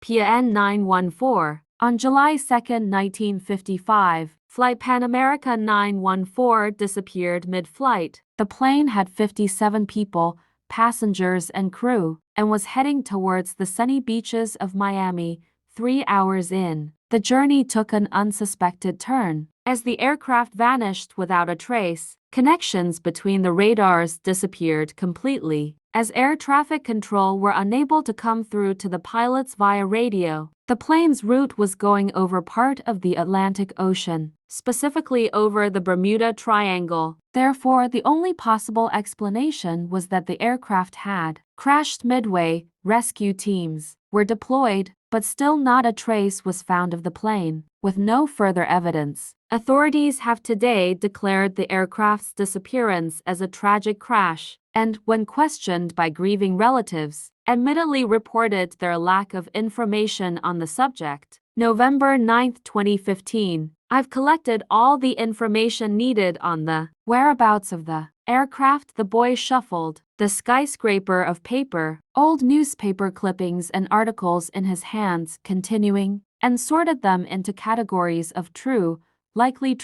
PN 914. On July 2, 1955, Flight Pan America 914 disappeared mid-flight. The plane had 57 people, passengers and crew, and was heading towards the sunny beaches of Miami. 3 hours in, the journey took an unsuspected turn. As the aircraft vanished without a trace, connections between the radars disappeared completely. As air traffic control were unable to come through to the pilots via radio, the plane's route was going over part of the Atlantic Ocean, specifically over the Bermuda Triangle. Therefore, the only possible explanation was that the aircraft had crashed midway. Rescue teams were deployed, but still not a trace was found of the plane. With no further evidence, authorities have today declared the aircraft's disappearance as a tragic crash, and, when questioned by grieving relatives, admittedly reported their lack of information on the subject. November 9, 2015. I've collected all the information needed on the whereabouts of the aircraft. The boy shuffled the skyscraper of paper, old newspaper clippings and articles in his hands, continuing, and sorted them into categories of true, likely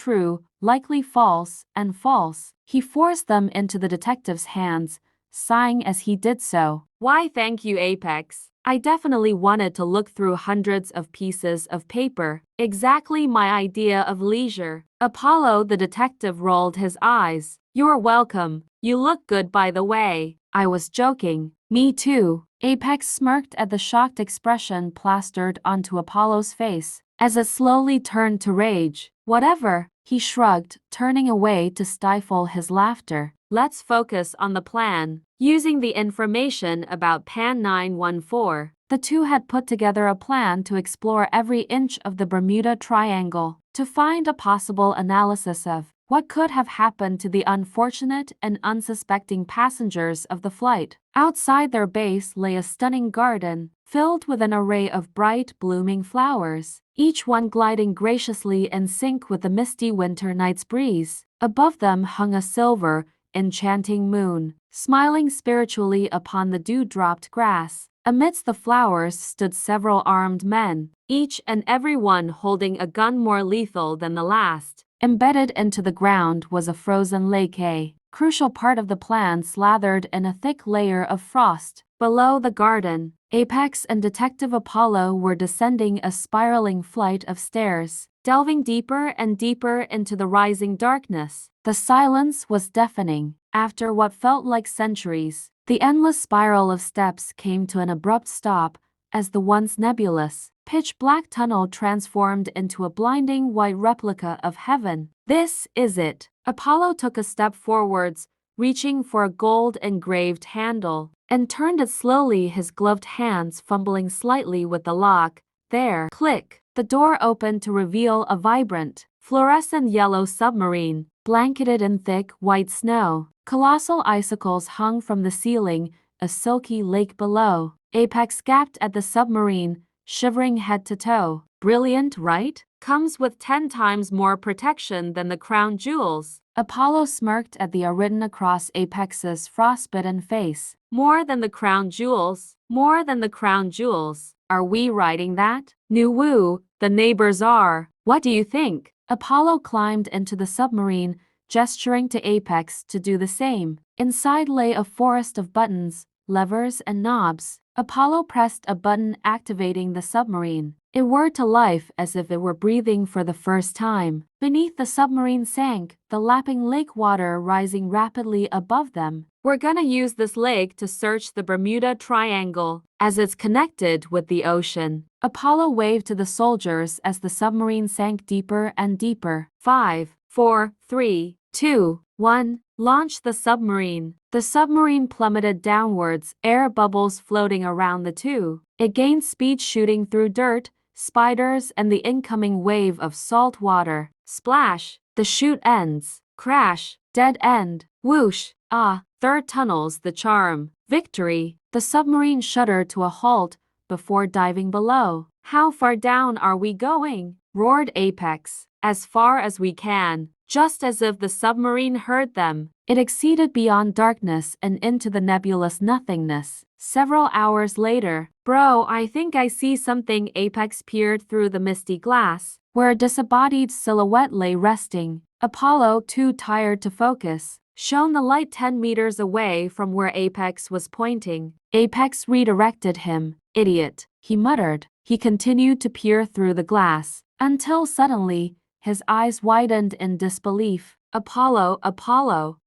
false, and false. He forced them into the detective's hands, sighing as he did so. Why, thank you, Apex. I definitely wanted to look through hundreds of pieces of paper. Exactly my idea of leisure. Apollo the detective rolled his eyes. You're welcome. You look good, by the way. I was joking. Me too. Apex smirked at the shocked expression plastered onto Apollo's face, as it slowly turned to rage. Whatever, he shrugged, turning away to stifle his laughter. Let's focus on the plan. Using the information about Pan 914, the two had put together a plan to explore every inch of the Bermuda Triangle, to find a possible analysis of what could have happened to the unfortunate and unsuspecting passengers of the flight. Outside their base lay a stunning garden, filled with an array of bright, blooming flowers, each one gliding graciously in sync with the misty winter night's breeze. Above them hung a silver, enchanting moon, smiling spiritually upon the dew-dropped grass. Amidst the flowers stood several armed men, each and every one holding a gun more lethal than the last. Embedded into the ground was a frozen lake, a crucial part of the plan, slathered in a thick layer of frost. Below the garden, Apex and Detective Apollo were descending a spiraling flight of stairs, delving deeper and deeper into the rising darkness. The silence was deafening. After what felt like centuries, the endless spiral of steps came to an abrupt stop as the once nebulous, pitch-black tunnel transformed into a blinding white replica of heaven. This is it. Apollo took a step forwards, reaching for a gold-engraved handle, and turned it slowly, his gloved hands fumbling slightly with the lock. There, click, the door opened to reveal a vibrant, fluorescent yellow submarine, blanketed in thick, white snow. Colossal icicles hung from the ceiling, a silky lake below. Apex gaped at the submarine, shivering head to toe. Brilliant, right? Comes with 10 times more protection than the crown jewels. Apollo smirked at the written across Apex's frostbitten face. More than the crown jewels. More than the crown jewels. Are we writing that? New woo, the neighbors are. What do you think? Apollo climbed into the submarine, gesturing to Apex to do the same. Inside lay a forest of buttons, levers, and knobs. Apollo pressed a button, activating the submarine. It whirred to life as if it were breathing for the first time. Beneath, the submarine sank, the lapping lake water rising rapidly above them. We're gonna use this lake to search the Bermuda Triangle, as it's connected with the ocean. Apollo waved to the soldiers as the submarine sank deeper and deeper. 5, 4, 3, 2, 1. Launch the submarine. The submarine plummeted downwards, air bubbles floating around the two. It gained speed, shooting through dirt, spiders, and the incoming wave of salt water. Splash! The chute ends. Crash! Dead end. Whoosh! Ah! Third tunnel's the charm. Victory! The submarine shuddered to a halt before diving below. How far down are we going? Roared Apex. As far as we can. Just as if the submarine heard them, it exceeded beyond darkness and into the nebulous nothingness. Several hours later, "Bro, I think I see something." Apex peered through the misty glass, where a disembodied silhouette lay resting. Apollo, too tired to focus, shone the light 10 meters away from where Apex was pointing. Apex redirected him. "Idiot," he muttered. He continued to peer through the glass, until suddenly, his eyes widened in disbelief. "Apollo, Apollo,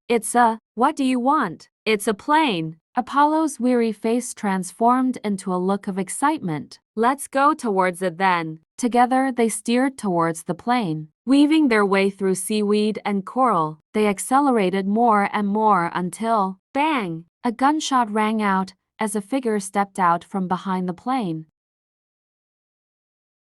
what do you want? It's a plane." Apollo's weary face transformed into a look of excitement. "Let's go towards it then." Together they steered towards the plane. Weaving their way through seaweed and coral, they accelerated more and more until, bang! A gunshot rang out as a figure stepped out from behind the plane.